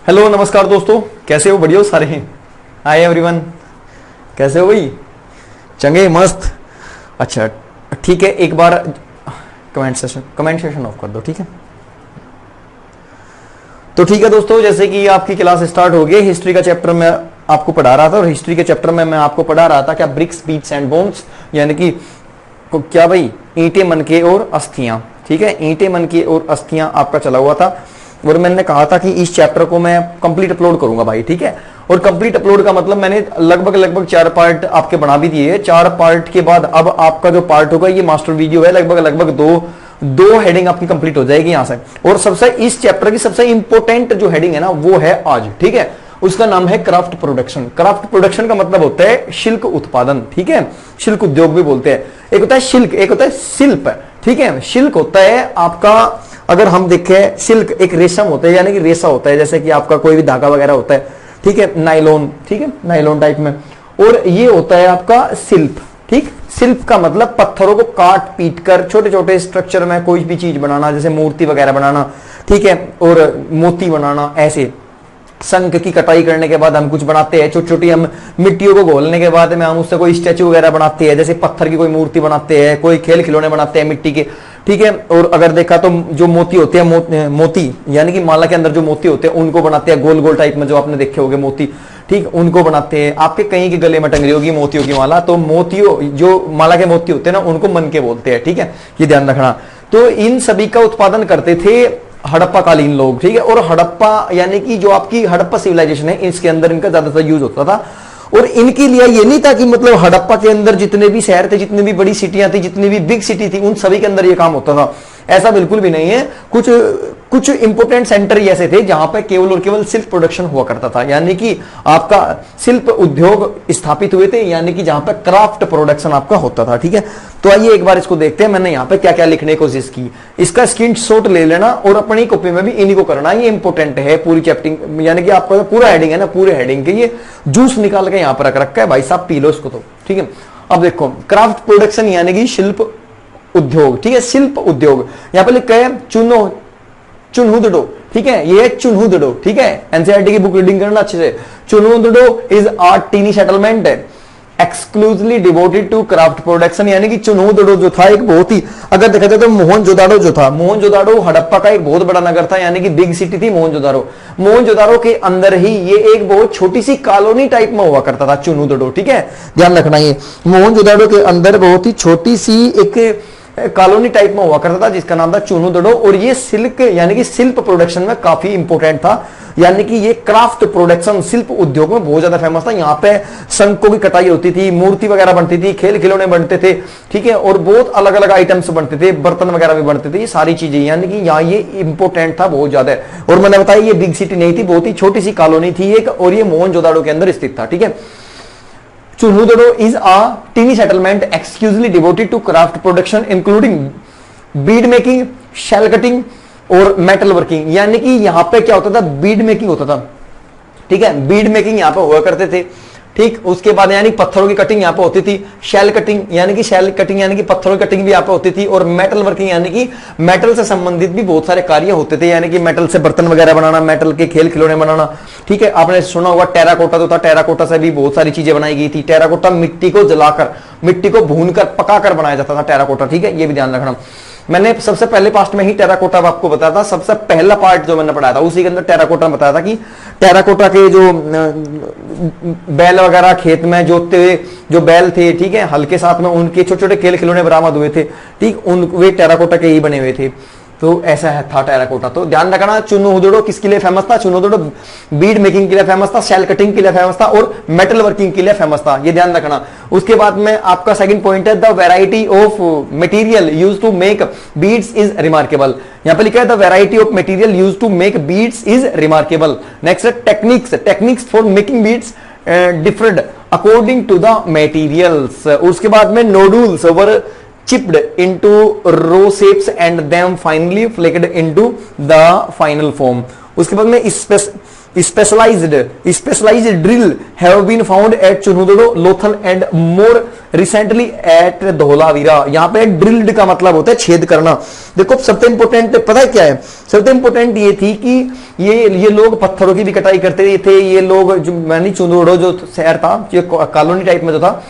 Hello नमस्कार दोस्तों, कैसे हो? बढ़िया हो सारे हैं? हाय एवरीवन, कैसे हो भाई? चंगे मस्त। अच्छा ठीक है, एक बार कमेंट सेशन ऑफ कर दो, ठीक है? तो ठीक है दोस्तों, जैसे कि आपकी क्लास स्टार्ट हो गई। हिस्ट्री का चैप्टर में आपको पढ़ा रहा था और हिस्ट्री के चैप्टर में मैं आपको पढ़ा रहा था क्या, ब्रिक्स बीट्स एंड बोन्स, यानी कि क्या भाई, ईंटें मनके और अस्थियां। ठीक है, ईंटें मनके और अस्थियां आपका चला हुआ था और मैंने कहा था कि इस चैप्टर को मैं कंप्लीट अपलोड करूंगा भाई। ठीक है, और कंप्लीट अपलोड का मतलब मैंने लगभग 4 पार्ट आपके बना भी दिए। 4 पार्ट के बाद अब आपका जो पार्ट होगा ये मास्टर वीडियो है, लगभग दो हेडिंग आपकी कंप्लीट हो जाएगी यहां से। और सबसे इस चैप्टर की सबसे इंपॉर्टेंट जो हेडिंग है ना वो है आज, ठीक है, उसका नाम है क्राफ्ट प्रोडक्शन। क्राफ्ट प्रोडक्शन का मतलब होता है शिल्प उत्पादन। ठीक है, शिल्प उद्योग भी बोलते हैं। एक होता है शिल्प, एक होता है शिल्प। ठीक है, शिल्प होता है आपका, अगर हम देखें सिल्क एक रेशम होता है, यानी कि रेशा होता है, जैसे कि आपका कोई भी धागा वगैरह होता है, ठीक है, नाइलॉन, ठीक है, नाइलॉन टाइप में। और ये होता है आपका शिल्प। ठीक, शिल्प का मतलब पत्थरों को काट पीट कर छोटे छोटे स्ट्रक्चर में कोई भी चीज बनाना, जैसे मूर्ति वगैरह बनाना, ठीक है, और मोती बनाना। ऐसे शंख की कटाई करने के बाद हम कुछ बनाते हैं, छोटी छोटी हम मिट्टियों को घोलने के बाद में हम उससे कोई स्टैचू वगैरह बनाते हैं, जैसे पत्थर की कोई मूर्ति बनाते हैं, कोई खेल खिलौने बनाते हैं मिट्टी के। ठीक है, और अगर देखा तो जो मोती होते हैं, मोती यानी कि माला के अंदर जो मोती होते हैं उनको बनाते हैं गोल गोल टाइप में, जो आपने देखे होंगे मोती। ठीक, उनको बनाते हैं। आपके कहीं के गले में टंग रही होगी मोतियों की माला, तो मोतियों जो माला के मोती होते हैं ना उनको मन के बोलते हैं। ठीक है, ये ध्यान रखना। तो इन सभी का उत्पादन करते थे हड़प्पा कालीन लोग। ठीक है, और हड़प्पा यानी कि जो आपकी हड़प्पा सिविलाइजेशन है, इसके अंदर इनका ज्यादातर यूज होता था। और इनके लिए ये नहीं था कि मतलब हड़प्पा के अंदर जितने भी शहर थे, जितनी भी बड़ी सिटियां थी, जितनी भी बिग सिटी थी, उन सभी के अंदर ये काम होता था। ऐसा बिल्कुल भी नहीं है। कुछ इंपोर्टेंट सेंटर ही ऐसे थे जहां पर केवल और केवल शिल्प प्रोडक्शन हुआ करता था, यानी कि आपका शिल्प उद्योग स्थापित हुए थे, यानी कि जहां पर क्राफ्ट प्रोडक्शन आपका होता था। ठीक है, तो आइए एक बार इसको देखते हैं। मैंने यहाँ पे क्या क्या लिखने की कोशिश की, इसका स्क्रीनशॉट ले लेना और अपनी कॉपी में भी इन्हीं को करना। ये इंपोर्टेंट है पूरी चैप्टिंग, यानी कि आपका पूरा हेडिंग है ना, पूरे हेडिंग के ये जूस निकाल के यहाँ पर रख रखा है भाई साहब, पी लो इसको तो। ठीक है, अब देखो क्राफ्ट प्रोडक्शन यानी कि शिल्प उद्योग। ठीक है, शिल्प उद्योग यहां पर लिखा है चुन्हुदडो। ठीक है, ये है चुन्हुदडो। ठीक है, एनसीईआरटी की बुक रीडिंग करना अच्छे से। Chanhudaro is a tiny settlement exclusively devoted to craft production, यानी कि चुन्हुदडो जो था एक बहुत ही, अगर देखा जाए तो मोहनजोदाड़ो जो था, मोहनजोदाड़ो हड़प्पा का एक बहुत बड़ा नगर था, यानी कि बिग सिटी थी मोहनजोदाड़ो। मोहनजोदाड़ो के अंदर ही ये एक बहुत छोटी सी कॉलोनी टाइप में हुआ करता था चुन्हुदडो। ठीक है, ध्यान रखना, ये मोहनजोदाड़ो के अंदर बहुत ही छोटी सी एक कॉलोनी टाइप में हुआ करता था जिसका नाम था चुन्हुदडो। और ये सिल्क यानी कि शिल्प प्रोडक्शन में काफी इंपोर्टेंट था, यानी कि ये क्राफ्ट प्रोडक्शन शिल्प उद्योग में बहुत ज्यादा फेमस था। यहाँ पे शंखों की कटाई होती थी, मूर्ति वगैरह बनती थी, खेल खिलौने बनते थे। ठीक है, और बहुत अलग अलग आइटम्स बनते थे, बर्तन वगैरह भी बनते थे, ये सारी चीजें, यानी कि यहाँ ये इंपोर्टेंट था बहुत ज्यादा। और मैंने बताया ये बिग सिटी नहीं थी, बहुत ही छोटी सी कॉलोनी थी एक, और ये मोहनजोदाड़ो के अंदर स्थित था। ठीक है, Chunhudado is a teeny settlement exclusively devoted to craft production including bead making, shell cutting और metal working, यानी कि यहां पे क्या होता था, बीड मेकिंग होता था। ठीक है, बीड मेकिंग यहां पे हुआ करते थे। ठीक, उसके बाद यानी पत्थरों की कटिंग यहां पे होती थी, शेल कटिंग यानी कि पत्थरों की कटिंग भी यहां पे होती थी, और मेटल वर्किंग यानी कि मेटल से संबंधित भी बहुत सारे कार्य होते थे, यानी कि मेटल से बर्तन वगैरह बनाना, मेटल के खेल खिलौने बनाना। ठीक है, आपने सुना होगा टेराकोटा तो था, टेराकोटा से भी बहुत सारी चीजें बनाई गई थी। टेराकोटा मिट्टी को जलाकर, मिट्टी को भूनकर पकाकर बनाया जाता था टेराकोटा। ठीक है, ये भी ध्यान रखना। मैंने सबसे पहले पार्ट में ही टेराकोटा आपको बताया था, सबसे पहला पार्ट जो मैंने पढ़ाया था उसी के अंदर टेराकोटा बताया था कि टेराकोटा के जो बैल वगैरह खेत में जोतते हुए जो बैल थे, ठीक है, हल के साथ में उनके छोटे छोटे खेल खिलौने बरामद हुए थे। ठीक, उन वे टेराकोटा के ही बने हुए थे। तो ऐसा है था टेराकोटा। तो ध्यान रखना, चुन्हुदडो किसके लिए फेमस था, चुन्हुदडो बीड मेकिंग के लिए फेमस था, शेल कटिंग के लिए फेमस था, और मेटल वर्किंग के लिए फेमस था, ये ध्यान रखना। उसके बाद में आपका सेकंड पॉइंट है the variety of material used to make beads is remarkable. यहां पे लिखा है the variety of material used to make beads is remarkable. Next है techniques for making beads different according to the materials. उसके बाद में नोडुल्स वर chipped into row shapes and then finally flaked into the final form। उसके बाद में specialised drill have been found at Chanhudaro, Lothal and more recently at Dholavira. यहां पे drilled का मतलब होता है छेद करना। देखो सबसे इंपोर्टेंट पता है क्या है, सबसे इंपोर्टेंट ये थी कि ये लोग पत्थरों की भी कटाई करते थे। ये लोग जो मैंने चुनुदड़ो जो शहर था, ये कॉलोनी टाइप में जो था,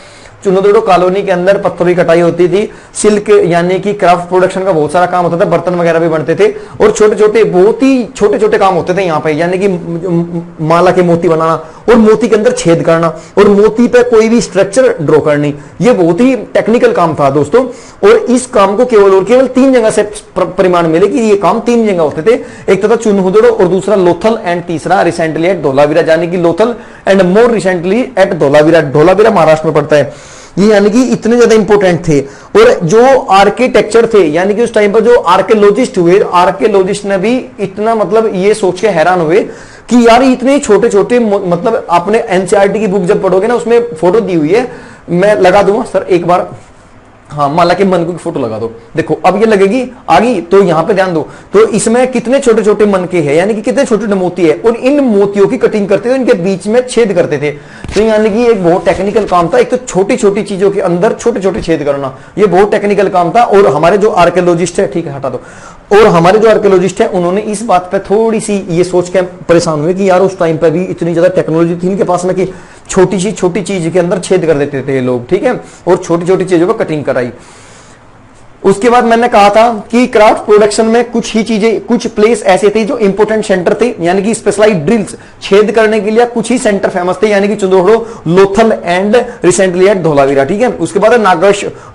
चुनुदड़ो कॉलोनी के अंदर पत्थरों की कटाई होती थी। सिल्क यानी कि क्राफ्ट प्रोडक्शन का बहुत सारा काम होता था, बर्तन वगैरह भी बनते थे और छोटे छोटे बहुत ही छोटे छोटे काम होते थे यहाँ पे, यानी कि माला के मोती बनाना और मोती के अंदर छेद करना और मोती पे कोई भी स्ट्रक्चर ड्रॉ करनी। ये बहुत ही टेक्निकल काम था दोस्तों। और इस काम को केवल और केवल 3 जगह से परिमाण मिले कि ये काम 3 जगह होते थे। एक था चुनुदड़ो और दूसरा लोथल एंड तीसरा रिसेंटली एट धोलावीरा, यानी कि Lothal and more recently at Dholavira. Dholavira Maharashtra में पड़ता है ये, यानी कि इतने ज्यादा इंपॉर्टेंट थे। और जो आर्किटेक्चर थे, यानी कि उस टाइम पर जो आर्कियोलॉजिस्ट हुए, आर्कियोलॉजिस्ट ने भी इतना मतलब ये सोच के हैरान हुए कि यार इतने छोटे छोटे, मतलब आपने एनसीईआरटी की बुक जब पढ़ोगे ना उसमें फोटो दी हुई है, मैं लगा दूंगा सर एक बार, हाँ माला के मनके की फोटो लगा दो। देखो अब ये लगेगी आगे, तो यहां पे ध्यान दो। तो इसमें कितने छोटे छोटे मनके हैं, यानी कि कितने छोटे छोटे मोती है और इन मोतियों की कटिंग करते थे, इनके बीच में छेद करते थे। तो यानी कि एक बहुत टेक्निकल काम था। एक तो छोटी छोटी चीजों के अंदर छोटे छोटे छेद करना, ये बहुत टेक्निकल काम था। और हमारे जो आर्कियोलॉजिस्ट है, ठीक है हटा दो, और हमारे जो आर्कियोलॉजिस्ट है उन्होंने इस बात पे थोड़ी सी ये सोच के परेशान हुए कि यार उस टाइम पे भी इतनी ज्यादा टेक्नोलॉजी थी इनके पास में कि छोटी चीज के अंदर छेद कर देते थे ये लोग, ठीक है, और छोटी छोटी चीजों को कटिंग कराई। उसके बाद मैंने कहा था कि क्राफ्ट प्रोडक्शन में कुछ ही चीजें, कुछ प्लेस ऐसे थे जो इंपोर्टेंट सेंटर थे, यानी कि स्पेशलाइज्ड ड्रिल्स छेद करने के लिए कुछ ही सेंटर फेमस थे, यानी कि Chanhudaro, Lothal and recently at Dholavira, ठीक है। उसके बाद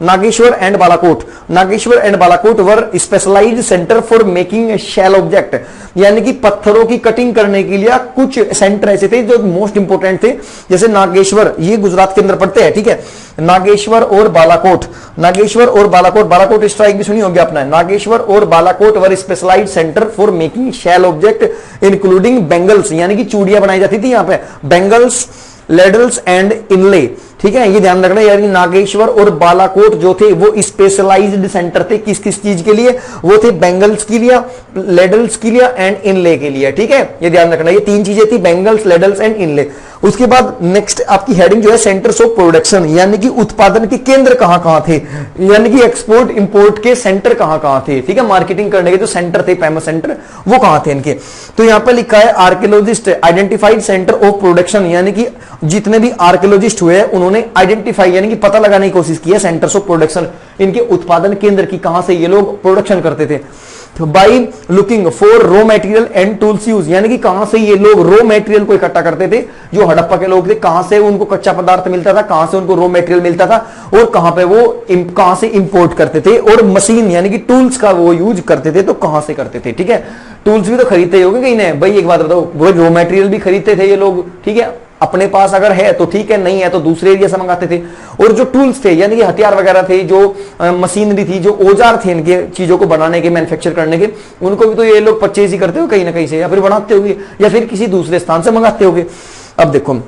Nageshwar and Balakot. Nageshwar and Balakot were specialised centre for making shell object, यानी कि पत्थरों की कटिंग करने के लिए कुछ सेंटर ऐसे थे जो मोस्ट इंपोर्टेंट थे। जैसे नागेश्वर, ये गुजरात के अंदर पड़ते हैं, ठीक है। नागेश्वर और बालाकोट, नागेश्वर और बालाकोट, बालाकोट स्ट्राइक भी सुनी होगी आपने। नागेश्वर और Balakot were specialised centre for making shell object including bangles, यानी कि चूड़ियां बनाई जाती थी यहाँ पे, बेंगल्स, लेडल्स एंड इनले, ठीक है। ये ध्यान रखना, यानी नागेश्वर और बालाकोट जो थे वो स्पेशलाइज्ड सेंटर थे किस किस चीज के लिए, वो थे बेंगल्स के लिए, लेडल्स के लिए एंड इनले के लिए, ठीक है। ये ध्यान रखना, ये 3 चीजें थी, बेंगल्स, लेडल्स एंड इनले। उसके बाद नेक्स्ट आपकी हेडिंग जो है सेंटर्स ऑफ प्रोडक्शन, यानी कि उत्पादन के केंद्र कहां कहां थे, यानी कि एक्सपोर्ट इंपोर्ट के सेंटर कहां कहां थे, ठीक है। मार्केटिंग करने के जो सेंटर थे, फेमस सेंटर, वो कहां थे इनके। तो यहां पर लिखा है archaeologist identified centre of production, यानी कि जितने भी आर्कियोलॉजिस्ट हुए उन्होंने आइडेंटिफाई यानी कि पता लगाने की कोशिश की है सेंटर्स ऑफ प्रोडक्शन, इनके उत्पादन केंद्र की, कहां से ये लोग प्रोडक्शन करते थे। By looking for raw material and tools use, यानी कि कहां से ये लोग रॉ मटेरियल को इकट्ठा करते थे, जो हड़प्पा के लोग थे, कहां से उनको कच्चा पदार्थ मिलता था, कहां से उनको रॉ मटेरियल मिलता था और कहां पे वो कहां से इंपोर्ट करते थे। और मशीन यानी कि टूल्स का वो यूज करते थे, तो कहां से करते थे, ठीक है। टूल्स भी तो खरीदते होंगे कहीं ने भाई, एक बात बताओ, वो रॉ मटेरियल भी खरीदते थे ये लोग, ठीक है। अपने पास अगर है तो ठीक है, नहीं है तो दूसरे एरिया से मंगाते थे। और जो टूल्स थे यानी कि हथियार वगैरह थे, जो मशीनरी थी, जो औजार थे इनके चीजों को बनाने के, मैन्युफैक्चर करने के, उनको भी तो ये लोग परचेज ही करते हो कहीं ना कहीं से, या फिर बनाते होंगे या फिर किसी दूसरे स्थान से मंगाते होंगे। अब देखो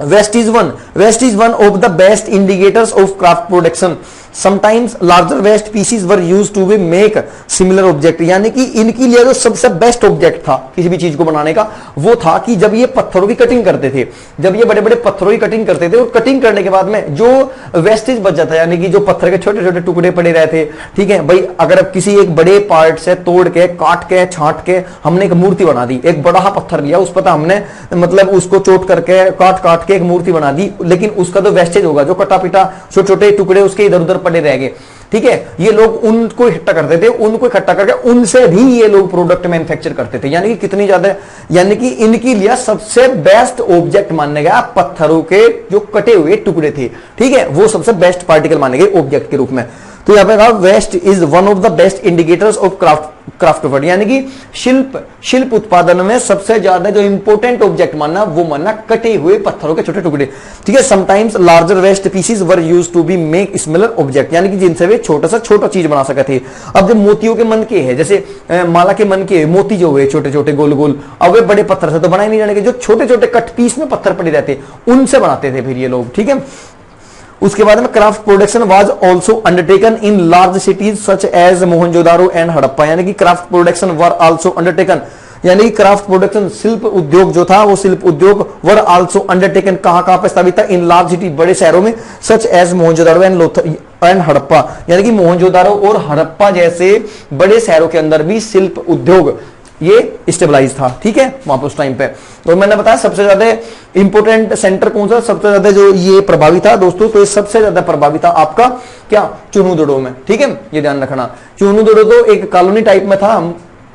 waste is one of the best indicators of craft production. Sometimes larger waste pieces were used to be make similar object, यानी कि इनके लिए जो सबसे बेस्ट ऑब्जेक्ट था किसी भी चीज को बनाने का, वो था कि जब ये पत्थरों की कटिंग करते थे, जब ये बड़े बड़े पत्थरों की कटिंग करते थे और कटिंग करने के बाद में जो वेस्टेज बच जाता है, यानी कि जो पत्थर के छोटे छोटे टुकड़े पड़े रहे थे, ठीक है भाई। अगर अब किसी एक बड़े पार्ट से तोड़ के, काट के, छांट के हमने एक मूर्ति बना दी, एक बड़ा पत्थर लिया, उस पर हमने मतलब उसको चोट करके, काट के एक मूर्ति बना दी, लेकिन उसका तो वेस्टेज होगा, जो कटा पिटा छोटे छोटे टुकड़े उसके इधर उधर पड़े रह गए, ठीक है। ये लोग उनको इकट्ठा करते थे, उनको इकट्ठा करके उनसे भी ये लोग प्रोडक्ट मैन्युफैक्चर करते थे, यानी कि कितनी ज्यादा, यानी कि इनके लिए सबसे बेस्ट ऑब्जेक्ट माने गया पत्थरों के जो कटे हुए टुकड़े थे, ठीक है, वो सबसे बेस्ट पार्टिकल माने गए ऑब्जेक्ट के रूप में। तो यहां पे कहा waste is one of the best indicators of craft, यानी कि शिल्प उत्पादन में सबसे ज्यादा जो इंपोर्टेंट ऑब्जेक्ट मानना, वो मानना कटे हुए पत्थरों के छोटे टुकड़े, ठीक है। Sometimes larger waste pieces were used to be make smaller object, यानी कि जिनसे वे छोटा सा छोटा चीज बना सकते थे। अब जब मोतियों के मनके हैं, जैसे माला के मनके, मोती जो हुए छोटे छोटे गोल गोल, अब वे बड़े पत्थर से तो बनाए नहीं जाने के, जो छोटे छोटे कट पीस में पत्थर पड़े रहते उनसे बनाते थे फिर ये लोग, ठीक है। उसके बाद में craft production was also undertaken in large cities such as Mohenjodaro and Harappa, यानी कि craft production were also undertaken यानी कि क्राफ्ट प्रोडक्शन शिल्प उद्योग जो था वो शिल्प उद्योग वर आल्सो अंडरटेकन कहां पे स्थापित था, इन लार्ज सिटी बड़े शहरों में, such as Mohenjodaro and Lothal and Harappa, यानी कि मोहनजोदारो और हड़प्पा जैसे बड़े शहरों के अंदर भी शिल्प उद्योग ये स्टेबलाइज था। ठीक है, वहां पर उस टाइम पे। तो मैंने बताया सबसे ज्यादा इंपोर्टेंट सेंटर कौन सा, सबसे ज्यादा जो ये प्रभावी था दोस्तों, तो ये सबसे ज्यादा प्रभावी था आपका क्या, चुनुदुडो में। ठीक है, ये ध्यान रखना, चुनुदुडो तो एक कॉलोनी टाइप में था,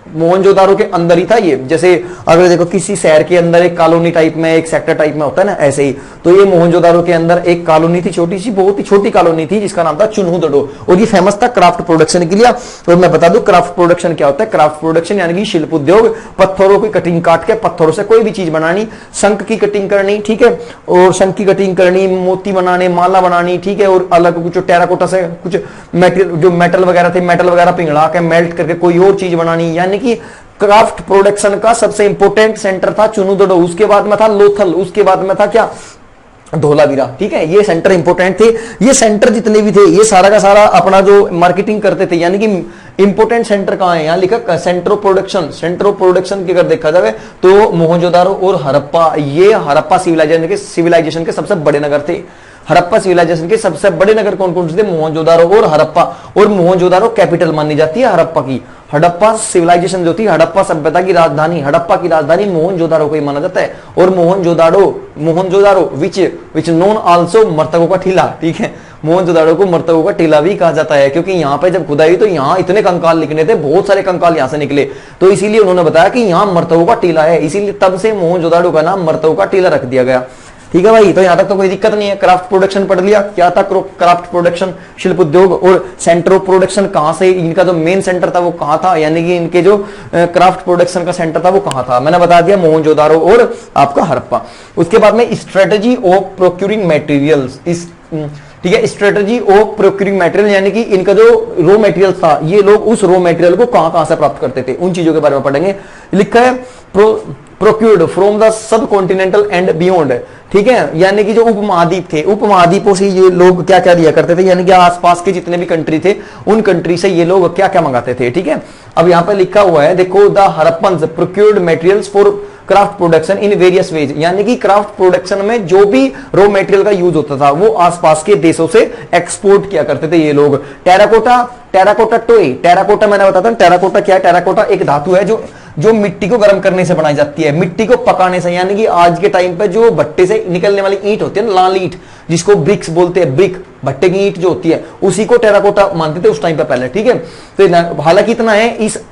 मोहनजोदारो के अंदर ही था ये। जैसे अगर देखो किसी शहर के अंदर एक कॉलोनी टाइप में, एक सेक्टर टाइप में होता है ना, ऐसे ही तो ये मोहनजोदारो के अंदर एक कॉलोनी थी, छोटी सी, बहुत ही छोटी कॉलोनी थी, जिसका नाम था चुनुदुडो, और ये फेमस था क्राफ्ट प्रोडक्शन के लिए। और मैं बता दूं क्राफ्ट प्रोडक्शन क्या होता है। क्राफ्ट प्रोडक्शन यानी कि शिल्प उद्योग, पत्थरों की कटिंग काट के पत्थरों से कोई भी चीज बनानी, शंख की कटिंग करनी, ठीक है, और शंख की कटिंग करनी, मोती बनाने, माला बनानी, ठीक है, और अलग कुछ टेराकोटा से कुछ मेटेरियल, जो मेटल वगैरह थे, मेटल वगैरह पिघला के मेल्ट करके कोई और चीज बनानी, यानी कि क्राफ्ट प्रोडक्शन का सबसे इंपोर्टेंट सेंटर था चुनुदुडो। उसके बाद में था लोथल, उसके बाद में था क्या, धोलावीरा। ठीक है, ये सेंटर इंपोर्टेंट थे। ये सेंटर जितने भी थे ये सारा का सारा अपना जो मार्केटिंग करते थे, यानी कि इंपोर्टेंट सेंटर कहां है, यहां लिखा centre of production. Centre of production की अगर देखा जाए तो मोहनजोदारो और हड़प्पा, ये हड़प्पा सिविलाइजेशन के सबसे बड़े नगर थे। हड़प्पा सिविलाइजेशन के सबसे बड़े नगर कौन कौन से थे, मोहनजोदारो और हड़प्पा। और मोहनजोदारो कैपिटल मानी जाती है हड़प्पा की। हड़प्पा सिविलाइजेशन जो थी, हड़प्पा सभ्यता की राजधानी, हड़प्पा की राजधानी मोहनजोदारो को ही माना जाता है। और मोहनजोदारो विच नोन आल्सो मर्तकों का टीला। ठीक है, मोहनजोदारो को मर्तकों का टीला भी कहा जाता है, क्योंकि यहाँ पे जब खुदाई तो यहाँ इतने कंकाल निकले थे, बहुत सारे कंकाल यहाँ से निकले, तो इसीलिए उन्होंने बताया कि यहाँ मर्तकों का टीला है, इसीलिए तब से मोहनजोदारो का नाम मर्तकों का टीला रख दिया गया। ठीक है भाई, तो यहां तक तो कोई दिक्कत नहीं है। क्राफ्ट प्रोडक्शन पढ़ लिया, क्या था क्राफ्ट प्रोडक्शन, शिल्प उद्योग। और सेंटर ऑफ प्रोडक्शन कहां से, इनका जो मेन सेंटर था वो कहां था, यानी कि इनके जो क्राफ्ट प्रोडक्शन का सेंटर था वो कहां था, मैंने बता दिया, मोहनजोदारो और आपका हड़प्पा। उसके बाद में स्ट्रेटजी ऑफ प्रोक्यूरिंग मटेरियल्स, ठीक है, स्ट्रेटजी ऑफ प्रोक्यूरिंग मटेरियल, यानी कि इनका जो रॉ मटेरियल था, ये लोग उस रॉ मटेरियल को कहां कहां से प्राप्त करते थे, उन चीजों के बारे में पढ़ेंगे। लिखा है procured from the subcontinental and beyond. ठीक है, यानी कि जो उपमहाद्वीप थे, उपमहाद्वीपों से ये लोग क्या क्या दिया करते थे, यानी कि आसपास के जितने भी कंट्री थे उन कंट्री से ये लोग क्या क्या मंगाते थे। ठीक है, अब यहां पर लिखा हुआ है देखो, the Harappans procured materials for craft production in various ways, यानी कि क्राफ्ट प्रोडक्शन में जो भी रॉ मटेरियल का यूज होता था वो आसपास के देशों से एक्सपोर्ट किया करते थे ये लोग। टेराकोटा टोय, टेराकोटा मैंने बताता हूं टेराकोटा क्या है। टेराकोटा एक धातु है जो मिट्टी को गर्म करने से बनाई जाती है, मिट्टी को पकाने से, यानी कि आज के टाइम पे जो भट्टे से निकलने वाली ईंट होती है ना, लाल ईंट, जिसको ब्रिक्स बोलते हैं, ब्रिक, भट्टे की ईंट जो होती है, उसी को टेराकोटा मानते थे उस टाइम पे पहले। ठीक है, तो हालांकि इतना है,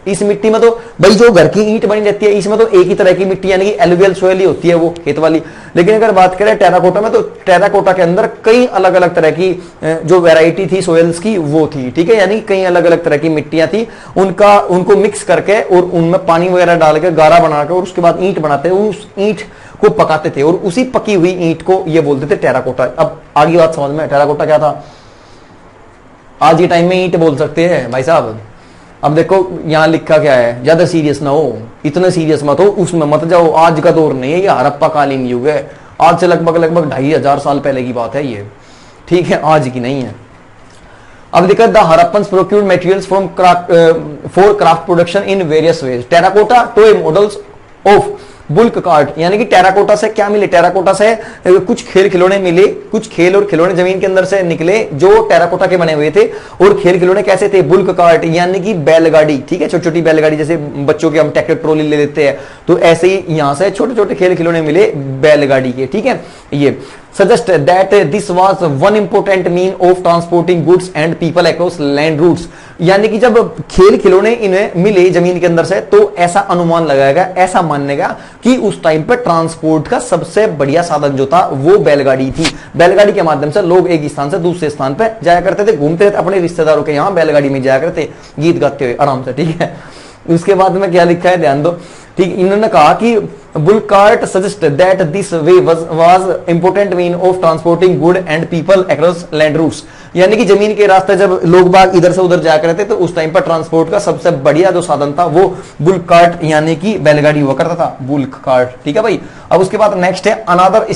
इस मिट्टी में तो भाई जो घर की ईंट बनी रहती है, इसमें तो एक ही तरह की मिट्टी यानी कि एलुवियल सॉइल ही होती है, वो खेत वाली। लेकिन अगर बात करें टेराकोटा में, तो टेराकोटा के अंदर कई अलग अलग तरह की जो वैरायटी थी सोइल्स की वो थी। ठीक है, यानी कई अलग अलग तरह की मिट्टियां थी, उनको मिक्स करके और उनमें पानी वगैरह डाल के गारा बनाकर और उसके बाद ईंट बनाते हैं, उस ईंट को पकाते थे और उसी पकी हुई ईंट को ये बोलते थे टेराकोटा। अब आगे बात समझ में, टेराकोटा क्या था, आज के टाइम में ईंट बोल सकते हैं भाई साहब। अब देखो यहां लिखा क्या है, ज्यादा सीरियस ना हो, इतना सीरियस मत हो, उसमें मत जाओ, आज का दौर नहीं है, ये हड़प्पा कालीन युग है, आज से लगभग 2500 साल पहले की बात है ये। ठीक है, आज की नहीं है। अब देखा, the Harappans procured materials from for craft production in various ways. Terracotta toy models of bullock cart, यानी कि टेराकोटा से क्या मिले, टेराकोटा से कुछ खेल खिलौने मिले, कुछ खेल और खिलौने जमीन के अंदर से निकले जो टेराकोटा के बने हुए थे। और खेल खिलौने कैसे थे, बुल्क कार्ट, यानी कि बैलगाड़ी। ठीक है, छोटी छोटी बैलगाड़ी, जैसे बच्चों के हम ट्रैक्टर ट्रॉली ले लेते हैं, तो ऐसे ही यहां से छोटे छोटे खेल खिलौने मिले बैलगाड़ी के। ठीक है, ये suggest that this was one important mean of transporting goods and people across land routes, यानी कि जब खेल खिलौने इन्हें मिले जमीन के अंदर से, तो ऐसा अनुमान लगाएगा, ऐसा मानेगा कि उस टाइम पे ट्रांसपोर्ट का सबसे बढ़िया साधन जो था वो बैलगाड़ी थी। बैलगाड़ी के माध्यम से लोग एक स्थान से दूसरे स्थान पे जाया करते थे, घूमते थे अपने रिश्तेदारों के यहाँ, बैलगाड़ी में जाया करते गीत गाते हुए आराम से। ठीक है, उसके बाद में क्या लिखा है ध्यान दो। ठीक, इन्होंने कहा कि bullock cart suggest that this way was important mean of transporting good and people across land routes, यानी कि जमीन के रास्ते जब लोग बाग इधर से उधर जाया करते थे, तो उस टाइम पर ट्रांसपोर्ट का सबसे बढ़िया जो साधन था वो बुल्क कार्ट यानी कि बैलगाड़ी हुआ करता था, बुल्क कार्ट। ठीक है भाई, अब उसके बाद नेक्स्ट है another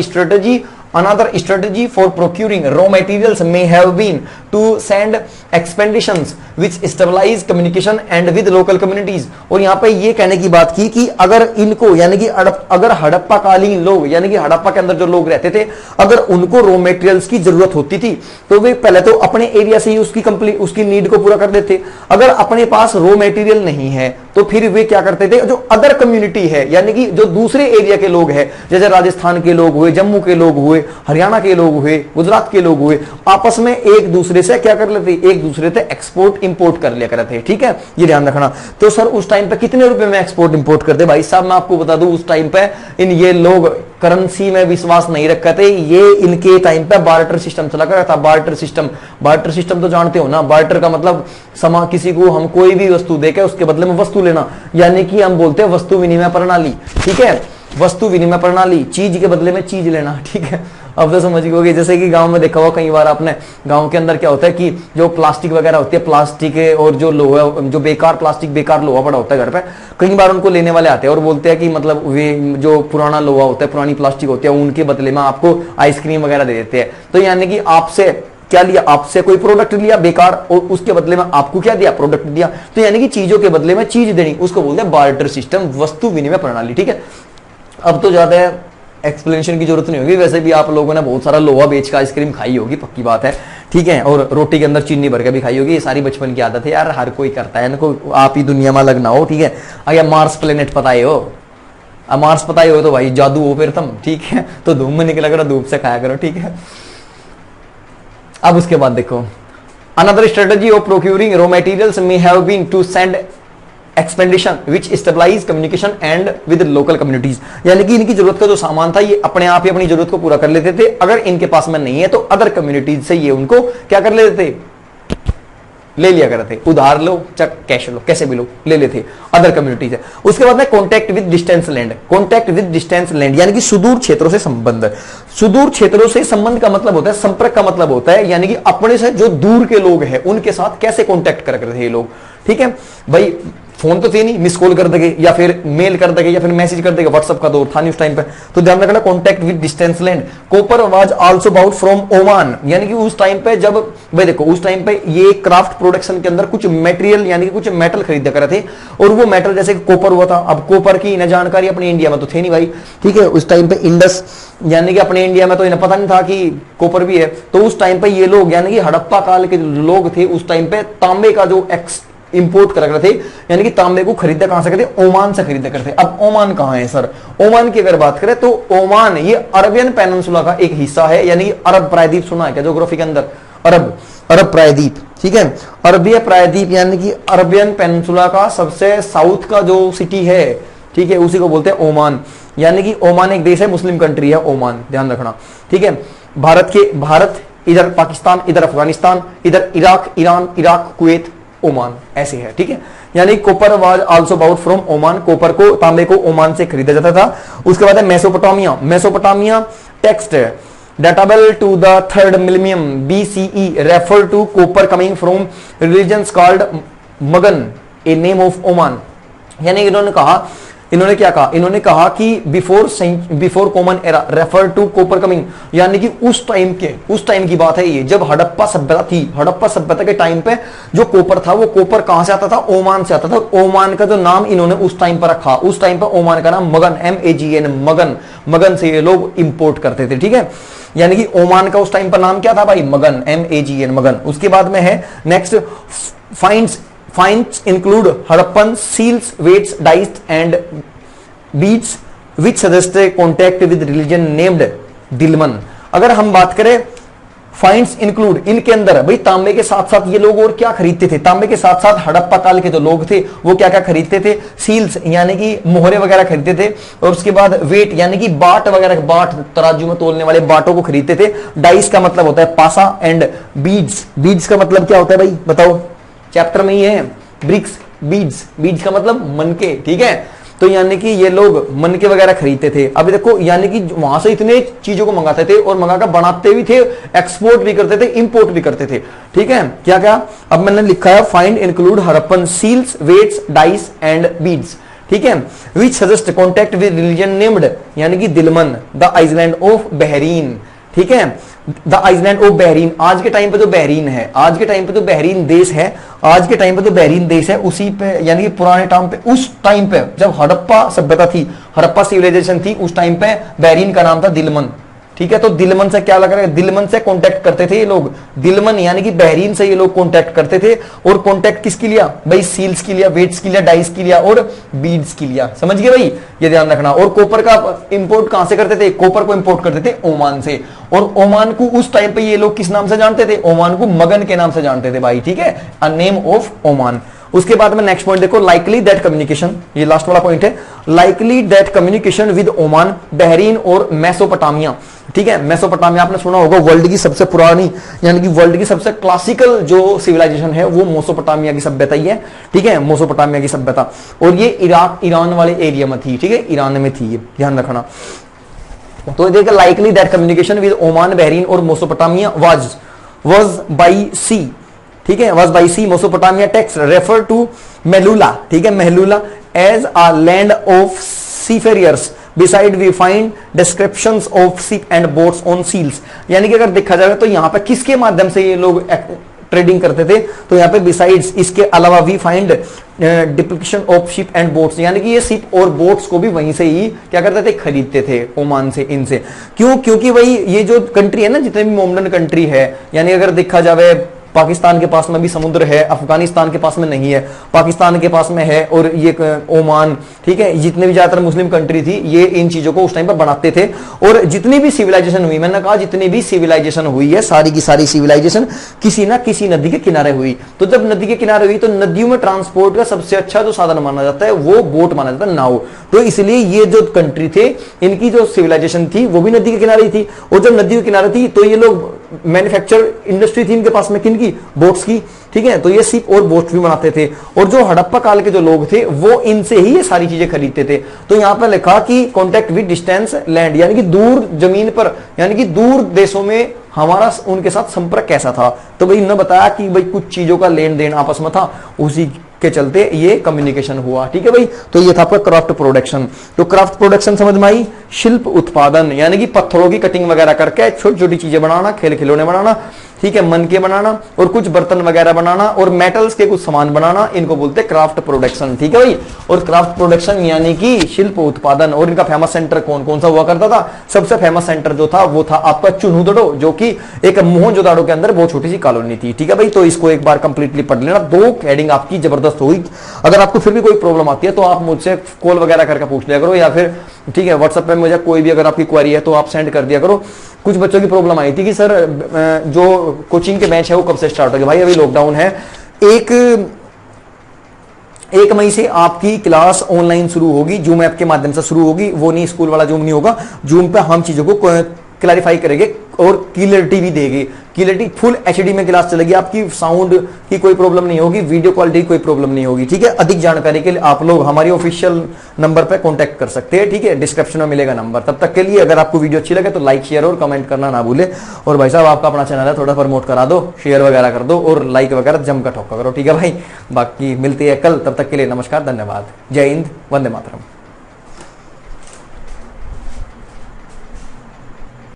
strategy another strategy for procuring raw materials may have been to send expeditions which stabilise communication and with local communities. और यहां पे ये कहने की बात की कि अगर इनको यानी कि अगर हड़प्पा कालीन लोग यानी कि हड़प्पा के अंदर जो लोग रहते थे, अगर उनको रॉ मटेरियल्स की जरूरत होती थी तो वे पहले तो अपने एरिया से ही उसकी नीड को पूरा कर देते। अगर अपने पास रॉ मटेरियल नहीं है तो फिर वे क्या करते थे, जो अदर कम्युनिटी है यानी कि जो दूसरे एरिया के लोग हैं, जैसे राजस्थान के लोग हुए, जम्मू के लोग हुए, हरियाणा के लोग हुए, गुजरात के लोग हुए, आपस में एक दूसरे से क्या कर लेते, एक दूसरे से एक्सपोर्ट इंपोर्ट कर लिया करते। ठीक है, ये ध्यान रखना। तो सर उस टाइम पे कितने रुपए में एक्सपोर्ट इंपोर्ट करते? भाई साहब मैं आपको बता दूं, उस टाइम पे ये लोग करेंसी में विश्वास नहीं रखते थे। ये इनके टाइम पे बार्टर सिस्टम चला करता था। बार्टर सिस्टम तो जानते हो ना, बार्टर का मतलब किसी को हम कोई भी वस्तु देके उसके बदले में वस्तु लेना, यानी कि हम बोलते हैं वस्तु विनिमय प्रणाली। ठीक है, वस्तु विनिमय प्रणाली, चीज के बदले में चीज लेना। ठीक है, अब तो समझ गए। जैसे कि गांव में देखा हुआ कई बार आपने, गांव के अंदर क्या होता है कि जो प्लास्टिक वगैरह होती है, प्लास्टिक और जो लोहा, जो बेकार प्लास्टिक बेकार लोहा पड़ा होता है घर पे, कई बार उनको लेने वाले आते हैं और बोलते हैं कि मतलब वे जो पुराना लोहा होता है, पुरानी प्लास्टिक होती है, उनके बदले में आपको आइसक्रीम वगैरह दे देते हैं। तो यानी कि आपसे क्या लिया, आपसे कोई प्रोडक्ट लिया बेकार और उसके बदले में आपको क्या दिया, प्रोडक्ट दिया। तो यानी कि चीजों के बदले में चीज देनी, उसको बोलते हैं बार्टर सिस्टम, वस्तु विनिमय प्रणाली। ठीक है, अब तो ज्यादा एक्सप्लेनेशन की जरूरत नहीं होगी, वैसे भी आप लोगों ने बहुत सारा लोहा बेच का आइसक्रीम खाई होगी, पक्की बात है। ठीक है, और रोटी के अंदर चीनी भर के भी खाई होगी। ये सारी बचपन की आदत है यार, हर कोई करता है, इनको आप ही दुनिया में लगना हो। ठीक है, अगर मार्स प्लेनेट पता ही हो, मार्स पता ही हो तो भाई जादू हो फिर तुम। ठीक है, तो धूप में निकला करो, धूप से खाया करो। ठीक है, अब उसके बाद देखो, another strategy of procuring raw materials may have been to send expedition which stabilise communication and with local communities. यानी कि इनकी जरूरत का जो सामान था ये अपने आप ही अपनी जरूरत को पूरा कर लेते थे। अगर इनके पास में नहीं है तो अदर कम्युनिटीज से ये उनको क्या कर लेते थे, ले लिया करते थे। उधार लो, चक कैश लो, कैसे भी लो, ले लेते अदर कम्युनिटीज है। उसके बाद में contact with distance land. Contact with distance land यानी कि सुदूर क्षेत्रों से संबंध। सुदूर क्षेत्रों से संबंध का मतलब होता है, संपर्क का मतलब होता है यानी कि अपने से जो दूर के लोग हैं उनके साथ कैसे कॉन्टैक्ट कर रहे थे ये लोग। ठीक है भाई, फोन तो थे नहीं, मिस कॉल कर देंगे या फिर मेल कर देंगे या फिर मैसेज कर देंगे, व्हाट्सएप का दौर था नहीं उस टाइम पे। तो ध्यान रखना, contact with distance land. Copper was also bought from Oman, यानी कि उस टाइम पे जब भाई देखो उस टाइम पे ये क्राफ्ट प्रोडक्शन के अंदर कुछ मटेरियल यानी कि कुछ मेटल खरीदा कर रहे थे, और वो मेटल जैसे कॉपर हुआ था। अब कॉपर की इन्हें जानकारी अपने इंडिया में तो थे नहीं भाई। ठीक है, उस टाइम पे इंडस यानी कि अपने इंडिया में तो इन्हें पता नहीं था कि कॉपर भी है। तो उस टाइम पे ये लोग यानी कि हड़प्पा काल के लोग थे, उस टाइम पे तांबे का जो इंपोर्ट कर रहे थे, यानी कि तांबे को खरीदा कहां से करते, ओमान से खरीदा करते। अब ओमान कहां है सर? ओमान की अगर बात करें तो ओमान ये अरबियन पेनिनसुला का एक हिस्सा है, यानी कि अरब प्रायद्वीप सुना है क्या ज्योग्राफी के अंदर? अरब प्रायद्वीप। ठीक है, अरबिया प्रायद्वीप यानी कि अरबियन पेनिनसुला का सबसे साउथ का जो सिटी है, ठीक है, उसी को बोलते हैं ओमान। यानी कि ओमान एक देश है, मुस्लिम कंट्री है ओमान, ध्यान रखना। ठीक है, भारत इधर पाकिस्तान, इधर अफगानिस्तान, इधर Iraq, Iran, Iraq, Kuwait, Oman, ऐसे है। ठीक है, यानी copper was also bought from Oman, copper को, तांबे को ओमान से खरीदा जाता था। उसके बाद है Mesopotamia text datable to the 3rd millennium BCE refer to copper coming from religions called Magan, a name of Oman। यानी इन्होंने क्या कहा, इन्होंने कहा कि before common era refer to copper coming, यानी कि उस टाइम की बात है ये, जब हड़प्पा सभ्यता थी। हड़प्पा सभ्यता के टाइम पे जो कॉपर था वो कॉपर कहां से आता था, ओमान से आता था। ओमान का जो नाम इन्होंने उस टाइम पर रखा, उस टाइम पर ओमान का नाम मगन, MAGN, मगन से ये लोग इंपोर्ट करते थे। ठीक है, यानी कि ओमान का उस टाइम पर नाम क्या था भाई, मगन, MAGN, मगन। उसके बाद में है next finds include Harappan seals, weights, dice and beads which suggest contact with religion named Dilman। अगर हम बात करें फाइंड्स इंक्लूड, इनके अंदर भाई तांबे के साथ साथ ये लोग और क्या खरीदते थे, तांबे के साथ साथ हड़प्पा काल के जो लोग थे वो क्या क्या खरीदते थे, सील्स यानी कि मोहरे वगैरह खरीदते थे, और उसके बाद वेट यानी कि बाट वगैरह, बाट तराजू में तोलने वाले बाटों को खरीदते थे। डाइस का मतलब होता है पासा, एंड बीड्स का मतलब क्या होता है भाई बताओ, चैप्टर में ही है, ब्रिक्स, बीड्स का मतलब मनके। ठीक है, तो यानी कि ये लोग मनके वगैरह खरीदते थे। अभी देखो यानी कि वहां से इतने चीजों को मंगाते थे और मंगाकर बनाते भी थे, एक्सपोर्ट भी करते थे, इंपोर्ट भी करते थे। ठीक है, क्या क्या अब मैंने लिखा है, find include Harappan seals, weights, dice and beads. ठीक है, which suggest contact with religion named, यानी कि Dilmun, the island of Bahrain. ठीक है। द आइलैंड ऑफ बहरीन, आज के टाइम पे तो बहरीन है, आज के टाइम पे तो बहरीन देश है, आज के टाइम पे तो बहरीन देश है, उसी पे यानी कि पुराने टाइम पे, उस टाइम पे जब हड़प्पा सभ्यता थी, हड़प्पा सिविलाइजेशन थी, उस टाइम पे बहरीन का नाम था दिलमन। ठीक है, तो दिलमन से क्या लगा, दिलमन से कांटेक्ट करते थे ये लोग, दिलमन यानी कि बहरीन से ये लोग कांटेक्ट करते थे। और कांटेक्ट किसके लिया भाई, सील्स के लिया, वेट्स के लिया, डाइस के लिया और बीड्स के लिया, समझ गए भाई, ये ध्यान रखना। और कॉपर का इंपोर्ट कहां से करते थे, कॉपर को इंपोर्ट करते थे ओमान से, और ओमान को उस टाइम पे ये लोग किस नाम से जानते थे, ओमान को मगन के नाम से जानते थे भाई, ठीक है, अ नेम ऑफ ओमान। उसके बाद में नेक्स्ट पॉइंट देखो, लाइकली दैट कम्युनिकेशन, ये लास्ट वाला पॉइंट है, likely that communication with Oman, Bahrain और मेसोपोटामिया। ठीक है, मेसोपोटामिया आपने सुना होगा, वर्ल्ड की सबसे पुरानी यानी कि वर्ल्ड की सबसे क्लासिकल जो सिविलाइजेशन है वो मेसोपोटामिया की सभ्यता ही है। ठीक है, मेसोपोटामिया की सभ्यता, और ये इराक ईरान वाले एरिया में थी। ठीक है, ईरान में थी, ये ध्यान रखना। तो देखिए, likely that communication with Oman, Bahrain और मेसोपोटामिया वाज बाई सी। ठीक है, was by sea. Mesopotamia text refer to Meluhha, ठीक है, Meluhha as a land of seafarers, beside we find descriptions of ship and boats on seals. यानी कि अगर देखा जाए तो यहां पे किसके माध्यम से ये लोग ट्रेडिंग करते थे, तो यहाँ पे बिसाइड्स, इसके अलावा we find depiction of ship and boats, यानी कि ये शिप और बोट्स को भी वहीं से ही क्या करते थे, खरीदते थे ओमान से, इनसे। क्यों, क्योंकि भाई ये जो कंट्री है ना, जितने भी मोमडन कंट्री है, यानी अगर देखा जाए पाकिस्तान के पास में भी समुद्र है, अफगानिस्तान के पास में नहीं है, पाकिस्तान के पास में है, और ये ओमान, ठीक है, जितने भी ज्यादातर मुस्लिम कंट्री थी ये इन चीजों को उस टाइम पर बनाते थे। और जितनी भी सिविलाइजेशन हुई, मैंने कहा जितनी भी सिविलाइजेशन हुई है, सारी की सारी सिविलाइजेशन किसी ना किसी नदी के किनारे हुई। तो जब नदी के किनारे हुई तो नदियों में ट्रांसपोर्ट का सबसे अच्छा जो साधन माना जाता है वो बोट माना जाता है, नाव। तो इसलिए ये जो कंट्री थे, इनकी जो सिविलाइजेशन थी वो भी नदी के किनारे थी, और जब नदी के किनारे थी तो ये लोग मैन्युफैक्चर इंडस्ट्री थी इनके पास में, किनकी, बोट्स की। ठीक है, तो ये शिप और बोट्स भी बनाते थे, और जो हड़प्पा काल के जो लोग थे वो इनसे ही ये सारी चीजें खरीदते थे। तो यहां पर लिखा कि कॉन्टेक्ट विद डिस्टेंस लैंड, यानी कि दूर जमीन पर, यानी कि दूर देशों में हमारा उनके साथ संपर्क कैसा था। तो भाई इन्होंने बताया कि भाई कुछ चीजों का लेन देन आपस में था, उसी के चलते ये कम्युनिकेशन हुआ। ठीक है भाई, तो ये था आपका क्राफ्ट प्रोडक्शन। तो क्राफ्ट प्रोडक्शन समझ में आई, शिल्प उत्पादन, यानी कि पत्थरों की कटिंग वगैरह करके छोटी छोटी चीजें बनाना, खेल खिलौने बनाना, ठीक है, मन के बनाना, और कुछ बर्तन वगैरह बनाना, और मेटल्स के कुछ सामान बनाना, इनको बोलते हैं क्राफ्ट प्रोडक्शन। ठीक है भाई, और क्राफ्ट प्रोडक्शन यानी कि शिल्प उत्पादन। और इनका फेमस सेंटर कौन कौन सा हुआ करता था, सबसे फेमस सेंटर जो था वो था आपका चुन्हुदड़ो, जो कि एक मोहनजोदाड़ो के अंदर बहुत छोटी सी कॉलोनी थी। ठीक है भाई, तो इसको एक बार कंप्लीटली पढ़ लेना, दो हेडिंग आपकी जबरदस्त हुई। अगर आपको फिर भी कोई प्रॉब्लम आती है तो आप मुझसे कॉल वगैरह करके पूछ लिया करो, या फिर ठीक है व्हाट्सएप पे मुझे कोई भी अगर आपकी क्वेरी है तो आप सेंड कर दिया करो। कुछ बच्चों की प्रॉब्लम आई थी कि सर जो कोचिंग के बैच है वो कब से स्टार्ट होगी। भाई अभी लॉकडाउन है, एक मई से आपकी क्लास ऑनलाइन शुरू होगी, जूम ऐप के माध्यम से शुरू होगी, वो नहीं स्कूल वाला जूम नहीं होगा। जूम पे हम चीजों को क्लैरिफाई करेंगे और क्लियरिटी भी देगी, क्लियरिटी फुल एचडी में क्लास चलेगी, आपकी साउंड की कोई प्रॉब्लम नहीं होगी, वीडियो क्वालिटी की कोई प्रॉब्लम नहीं होगी। ठीक है, अधिक जानकारी के लिए आप लोग हमारी ऑफिशियल नंबर पे कांटेक्ट कर सकते हैं। ठीक है, डिस्क्रिप्शन में मिलेगा नंबर। तब तक के लिए अगर आपको वीडियो अच्छी लगे तो लाइक शेयर और कमेंट करना ना भूले। और भाई साहब आपका अपना चैनल है, थोड़ा प्रमोट करा दो, शेयर वगैरह कर दो और लाइक वगैरह जमकर ठोका करो। ठीक है भाई, बाकी मिलती है कल, तब तक के लिए नमस्कार, धन्यवाद, जय हिंद, वंदे मातरम।